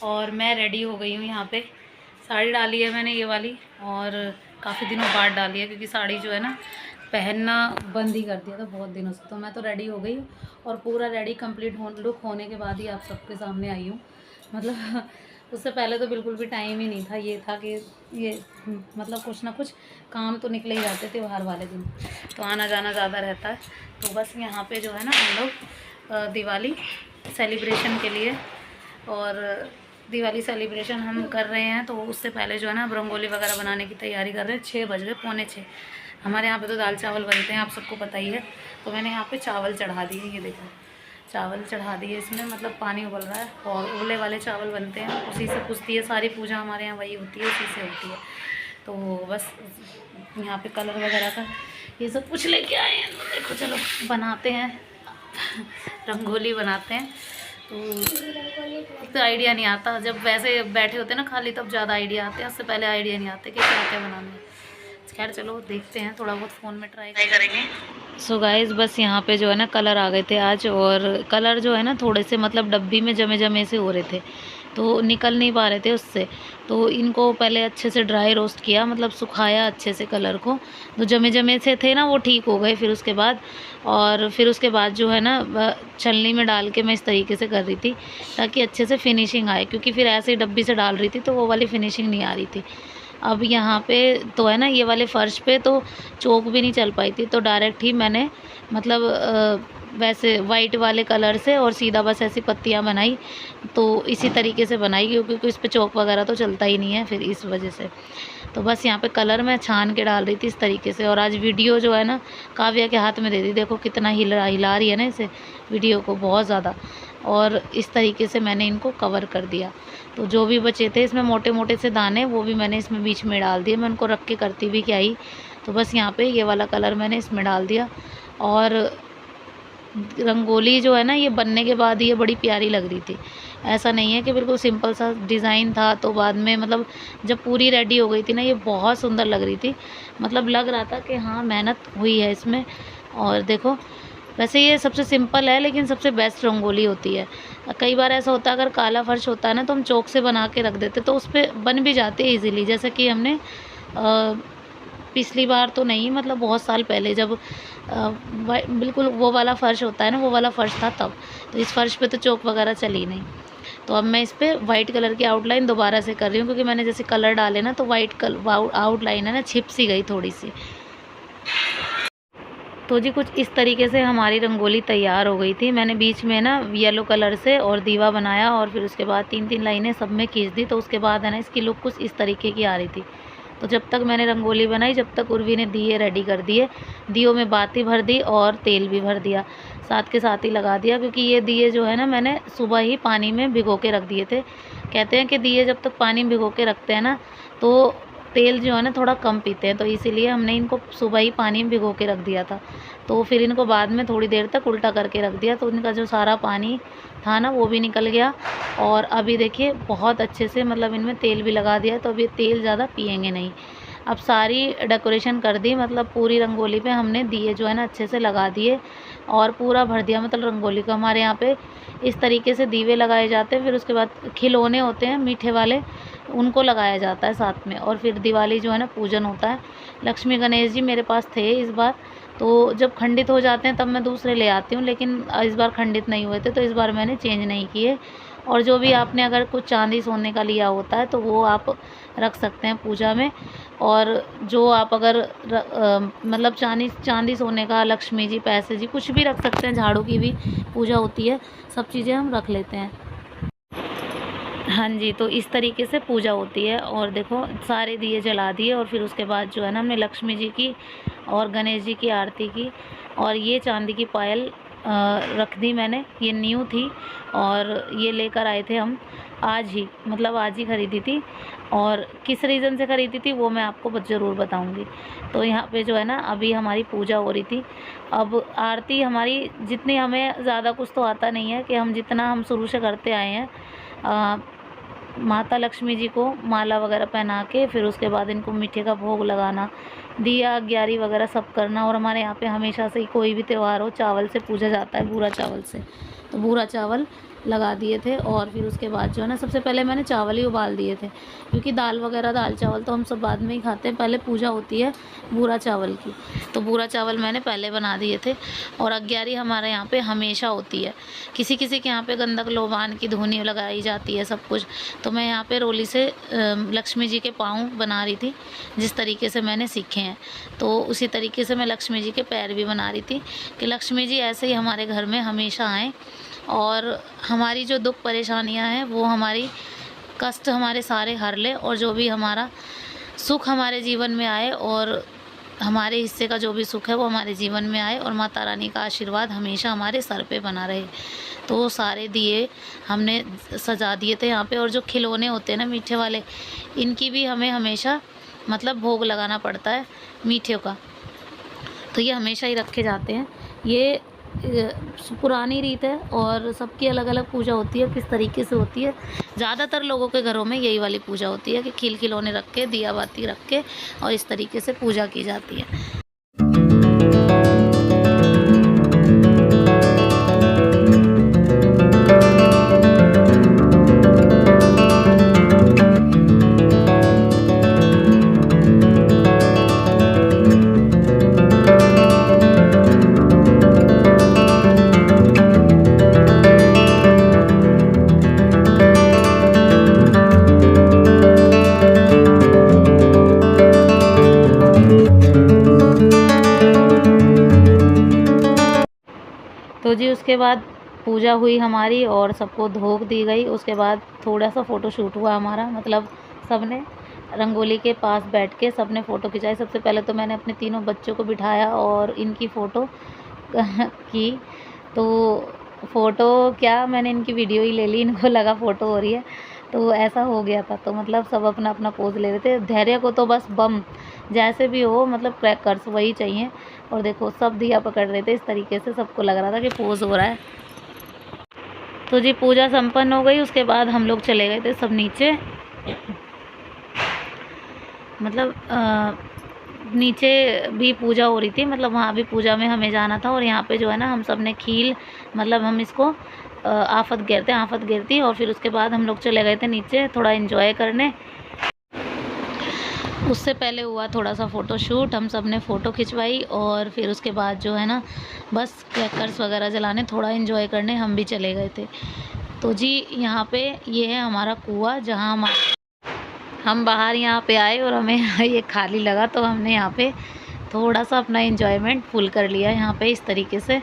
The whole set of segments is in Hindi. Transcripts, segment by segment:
और मैं रेडी हो गई हूँ। यहाँ पे साड़ी डाली है मैंने ये वाली, और काफ़ी दिनों बाद डाली है क्योंकि साड़ी जो है ना पहनना बंद ही कर दिया था बहुत दिनों से। तो मैं तो रेडी हो गई हूँ और पूरा रेडी कंप्लीट लुक होने के बाद ही आप सबके सामने आई हूँ। मतलब उससे पहले तो बिल्कुल भी टाइम ही नहीं था। ये था कि ये मतलब कुछ ना कुछ काम तो निकले ही जाते त्योहार वाले दिन, तो आना जाना ज़्यादा रहता है। तो बस यहाँ पे जो है ना हम लोग दिवाली सेलिब्रेशन के लिए, और दिवाली सेलिब्रेशन हम कर रहे हैं। तो उससे पहले जो है ना रंगोली वगैरह बनाने की तैयारी कर रहे हैं। 6 बज गए, पौने 6। हमारे यहाँ पे तो दाल चावल बनते हैं, आप सबको पता ही है। तो मैंने यहाँ पे चावल चढ़ा दिए, ये देखो चावल चढ़ा दिए। इसमें मतलब पानी उबल रहा है और उबले वाले चावल बनते हैं, उसी से पूछती है सारी पूजा हमारे यहाँ वही होती है, उसी से होती है। तो बस यहाँ पे कलर वगैरह का ये सब कुछ लेके आए हैं। तो देखो चलो बनाते हैं रंगोली बनाते हैं। तो एक तो आइडिया नहीं आता, जब वैसे बैठे होते हैं ना खाली तब ज़्यादा आइडिया आते हैं, उससे पहले आइडिया नहीं आते कि क्या क्या बनाना है। खैर चलो देखते हैं, थोड़ा बहुत फ़ोन में ट्राई करेंगे। सो गाइस बस यहाँ पे जो है ना कलर आ गए थे आज, और कलर जो है ना थोड़े से मतलब डब्बी में जमे जमे से हो रहे थे, तो निकल नहीं पा रहे थे उससे। तो इनको पहले अच्छे से ड्राई रोस्ट किया, मतलब सुखाया अच्छे से कलर को। तो जमे जमे से थे ना वो ठीक हो गए फिर उसके बाद। और फिर उसके बाद जो है ना छलनी में डाल के मैं इस तरीके से कर रही थी ताकि अच्छे से फिनिशिंग आए, क्योंकि फिर ऐसे ही डब्बी से डाल रही थी तो वो वाली फिनिशिंग नहीं आ रही थी। अब यहाँ पे तो है ना ये वाले फ़र्श पे तो चौक भी नहीं चल पाई थी, तो डायरेक्ट ही मैंने मतलब वैसे वाइट वाले कलर से और सीधा बस ऐसी पत्तियाँ बनाई। तो इसी तरीके से बनाई क्योंकि इस पे चौक वगैरह तो चलता ही नहीं है फिर इस वजह से। तो बस यहाँ पे कलर मैं छान के डाल रही थी इस तरीके से। और आज वीडियो जो है ना काव्या के हाथ में दे दी, देखो कितना हिला रही है ना इसे वीडियो को, बहुत ज़्यादा। और इस तरीके से मैंने इनको कवर कर दिया। तो जो भी बचे थे इसमें मोटे मोटे से दाने, वो भी मैंने इसमें बीच में डाल दिए। मैं उनको रख के करती भी क्या ही। तो बस यहाँ पे ये वाला कलर मैंने इसमें डाल दिया। और रंगोली जो है ना ये बनने के बाद ये बड़ी प्यारी लग रही थी। ऐसा नहीं है कि बिल्कुल सिंपल सा डिज़ाइन था तो बाद में मतलब जब पूरी रेडी हो गई थी ना ये बहुत सुंदर लग रही थी। मतलब लग रहा था कि हाँ मेहनत हुई है इसमें। और देखो वैसे ये सबसे सिंपल है लेकिन सबसे बेस्ट रंगोली होती है। कई बार ऐसा होता है अगर काला फर्श होता है ना तो हम चौक से बना के रख देते तो उस पर बन भी जाते ईज़िली। जैसे कि हमने पिछली बार तो नहीं, मतलब बहुत साल पहले जब बिल्कुल वो वाला फ़र्श होता है ना, वो वाला फ़र्श था तब। तो इस फ़र्श पे तो चौक वगैरह चली नहीं। तो अब मैं इस पे वाइट कलर की आउटलाइन दोबारा से कर रही हूँ क्योंकि मैंने जैसे कलर डाले ना तो वाइट आउटलाइन है ना छिप सी गई थोड़ी सी। तो जी कुछ इस तरीके से हमारी रंगोली तैयार हो गई थी। मैंने बीच में ना येलो कलर से और दीवा बनाया और फिर उसके बाद 3-3 लाइनें सब में खींच दी। तो उसके बाद है ना इसकी लुक कुछ इस तरीके की आ रही थी। तो जब तक मैंने रंगोली बनाई जब तक उर्वी ने दिए रेडी कर दिए। दियों में बाती भर दी और तेल भी भर दिया, साथ के साथ ही लगा दिया, क्योंकि ये दिए जो है ना मैंने सुबह ही पानी में भिगो के रख दिए थे। कहते हैं कि दिए जब तक पानी में भिगो के रखते हैं ना तो तेल जो है ना थोड़ा कम पीते हैं, तो इसीलिए हमने इनको सुबह ही पानी में भिगो के रख दिया था। तो फिर इनको बाद में थोड़ी देर तक उल्टा करके रख दिया तो इनका जो सारा पानी था ना वो भी निकल गया। और अभी देखिए बहुत अच्छे से मतलब इनमें तेल भी लगा दिया, तो अभी तेल ज़्यादा पिएंगे नहीं। अब सारी डेकोरेशन कर दी, मतलब पूरी रंगोली पे हमने दिए जो है ना अच्छे से लगा दिए और पूरा भर दिया मतलब रंगोली को। हमारे यहाँ पे इस तरीके से दीवे लगाए जाते हैं। फिर उसके बाद खिलौने होते हैं मीठे वाले, उनको लगाया जाता है साथ में। और फिर दिवाली जो है ना पूजन होता है। लक्ष्मी गणेश जी मेरे पास थे इस बार, तो जब खंडित हो जाते हैं तब मैं दूसरे ले आती हूँ, लेकिन इस बार खंडित नहीं हुए थे तो इस बार मैंने चेंज नहीं किए। और जो भी आपने अगर कुछ चांदी सोने का लिया होता है तो वो आप रख सकते हैं पूजा में। और जो आप अगर मतलब चांदी सोने का, लक्ष्मी जी, पैसे जी, कुछ भी रख सकते हैं। झाड़ू की भी पूजा होती है, सब चीज़ें हम रख लेते हैं। हाँ जी, तो इस तरीके से पूजा होती है। और देखो सारे दिए जला दिए और फिर उसके बाद जो है ना हमने लक्ष्मी जी की और गणेश जी की आरती की। और ये चांदी की पायल रख दी मैंने, ये न्यू थी और ये लेकर आए थे हम आज ही, मतलब आज ही ख़रीदी थी। और किस रीज़न से ख़रीदी थी वो मैं आपको ज़रूर बताऊंगी। तो यहाँ पे जो है ना अभी हमारी पूजा हो रही थी। अब आरती हमारी जितनी, हमें ज़्यादा कुछ तो आता नहीं है कि हम जितना हम शुरू से करते आए हैं। माता लक्ष्मी जी को माला वगैरह पहना के फिर उसके बाद इनको मीठे का भोग लगाना, दिया ग्यारी वगैरह सब करना। और हमारे यहाँ पे हमेशा से ही कोई भी त्यौहार हो चावल से पूजा जाता है, बूरा चावल से। तो बूरा चावल लगा दिए थे। और फिर उसके बाद जो है ना, सबसे पहले मैंने चावल ही उबाल दिए थे, क्योंकि दाल वगैरह, दाल चावल तो हम सब बाद में ही खाते हैं। पहले पूजा होती है बूरा चावल की, तो बूरा चावल मैंने पहले बना दिए थे। और अग्यारी हमारे यहाँ पे हमेशा होती है। किसी किसी के यहाँ पे गंधक लोबान की धुनी लगाई जाती है, सब कुछ। तो मैं यहाँ पे रोली से लक्ष्मी जी के पाँव बना रही थी, जिस तरीके से मैंने सीखे हैं। तो उसी तरीके से मैं लक्ष्मी जी के पैर भी बना रही थी, कि लक्ष्मी जी ऐसे ही हमारे घर में हमेशा आएँ, और हमारी जो दुख परेशानियां हैं, वो हमारी कष्ट हमारे सारे हर ले, और जो भी हमारा सुख हमारे जीवन में आए, और हमारे हिस्से का जो भी सुख है वो हमारे जीवन में आए, और माता रानी का आशीर्वाद हमेशा हमारे सर पे बना रहे। तो सारे दिए हमने सजा दिए थे यहाँ पे। और जो खिलौने होते हैं ना मीठे वाले, इनकी भी हमें हमेशा मतलब भोग लगाना पड़ता है मीठे का, तो ये हमेशा ही रखे जाते हैं। ये पुरानी रीत है, और सबकी अलग अलग पूजा होती है, किस तरीके से होती है। ज़्यादातर लोगों के घरों में यही वाली पूजा होती है कि खिलौने रख के, दिया बाती रख के, और इस तरीके से पूजा की जाती है। तो जी उसके बाद पूजा हुई हमारी, और सबको धोख दी गई। उसके बाद थोड़ा सा फ़ोटो शूट हुआ हमारा, मतलब सबने रंगोली के पास बैठ के सबने फ़ोटो खिंचाई। सबसे पहले तो मैंने अपने तीनों बच्चों को बिठाया और इनकी फ़ोटो की। तो फ़ोटो क्या, मैंने इनकी वीडियो ही ले ली, इनको लगा फ़ोटो हो रही है, तो ऐसा हो गया था। तो मतलब सब अपना अपना पोज़ ले रहे थे। धैर्य को तो बस बम जैसे भी हो, मतलब क्रैकर्स वही चाहिए। और देखो सब दिया पकड़ रहे थे, इस तरीके से सबको लग रहा था कि पोज़ हो रहा है। तो जी पूजा संपन्न हो गई। उसके बाद हम लोग चले गए थे सब नीचे, मतलब नीचे भी पूजा हो रही थी, मतलब वहाँ भी पूजा में हमें जाना था। और यहाँ पे जो है ना, हम सब ने खील, मतलब हम इसको आफत गिरते, आफत गिरती। और फिर उसके बाद हम लोग चले गए थे नीचे थोड़ा एंजॉय करने। उससे पहले हुआ थोड़ा सा फ़ोटो शूट, हम सब ने फ़ोटो खिंचवाई। और फिर उसके बाद जो है ना, बस क्रैकर्स वगैरह जलाने, थोड़ा एंजॉय करने हम भी चले गए थे। तो जी यहाँ पे ये है हमारा कुआं, जहाँ हम बाहर यहाँ पे आए और हमें ये खाली लगा, तो हमने यहाँ पे थोड़ा सा अपना एंजॉयमेंट फुल कर लिया यहाँ पे इस तरीके से।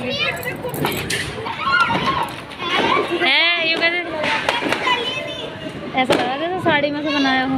होगी। है ये कैसे ऐसा लगा जैसे साड़ी में से बनाया हो।